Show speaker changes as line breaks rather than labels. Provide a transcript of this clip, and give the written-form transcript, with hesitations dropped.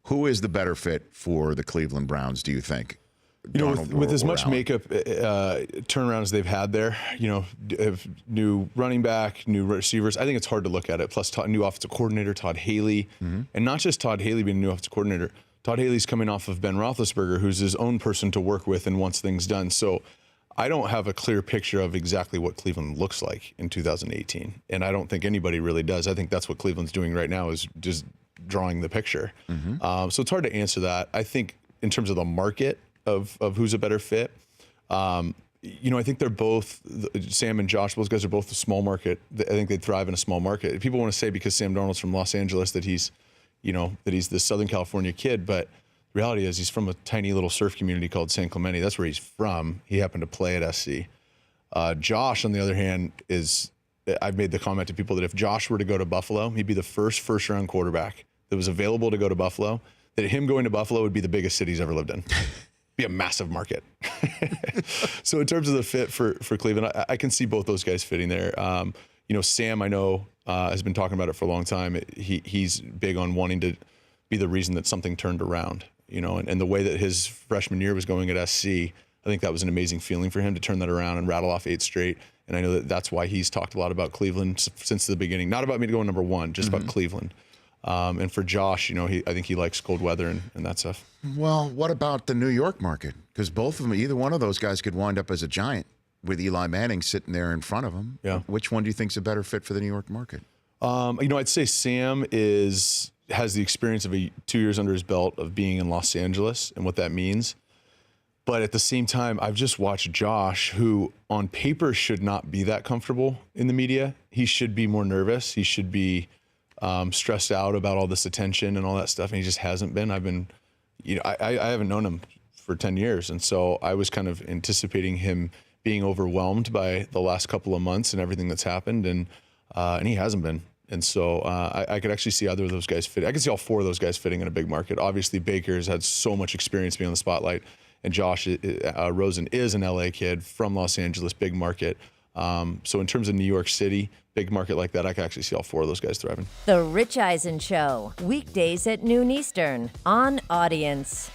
Who is the better fit for the Cleveland Browns, do you think?
You know,
Donald
with as
or
much
Allen?
makeup turnaround as they've had there, you know, have new running back, new receivers, I think it's hard to look at it. Plus, new offensive coordinator, Todd Haley. And not just Todd Haley being a new offensive coordinator. Todd Haley's coming off of Ben Roethlisberger, who's his own person to work with and wants things done. So I don't have a clear picture of exactly what Cleveland looks like in 2018. And I don't think anybody really does. I think that's what Cleveland's doing right now is just drawing the picture. So it's hard to answer that. I think in terms of the market of who's a better fit, you know, I think they're both, Sam and Josh, those guys are both a small market. I think they thrive in a small market. People want to say because Sam Darnold's from Los Angeles that he's, you know, that he's the Southern California kid, but the reality is he's from a tiny little surf community called San Clemente. That's where he's from. He happened to play at SC. Josh, on the other hand, I've made the comment to people that if Josh were to go to Buffalo, he'd be the first-round quarterback that was available to go to Buffalo, that him going to Buffalo would be the biggest city he's ever lived in. Be a massive market. So in terms of the fit for Cleveland, I can see both those guys fitting there. You know, Sam, I know, has been talking about it for a long time. He's big on wanting to be the reason that something turned around, you know, and the way that his freshman year was going at SC, I think that was an amazing feeling for him to turn that around and rattle off 8 straight. And I know that that's why he's talked a lot about Cleveland since the beginning. Not about me going number one, just about Cleveland. And for Josh, you know, I think he likes cold weather and that stuff.
Well, what about the New York market? Because both of them, either one of those guys could wind up as a giant with Eli Manning sitting there in front of him.
Yeah.
Which one do you think's a better fit for the New York market?
You know, I'd say Sam has the experience of 2 years under his belt of being in Los Angeles and what that means. But at the same time, I've just watched Josh, who on paper should not be that comfortable in the media. He should be more nervous. He should be stressed out about all this attention and all that stuff. And he just hasn't been. I haven't known him for 10 years. And so I was kind of anticipating him being overwhelmed by the last couple of months and everything that's happened. And he hasn't been. And so I could actually see either of those guys fit. I could see all 4 of those guys fitting in a big market. Obviously, Baker's had so much experience being on the spotlight. And Josh Rosen is an LA kid from Los Angeles, big market. So in terms of New York City, big market like that, I can actually see all 4 of those guys thriving.
The Rich Eisen Show, weekdays at noon Eastern on Audience.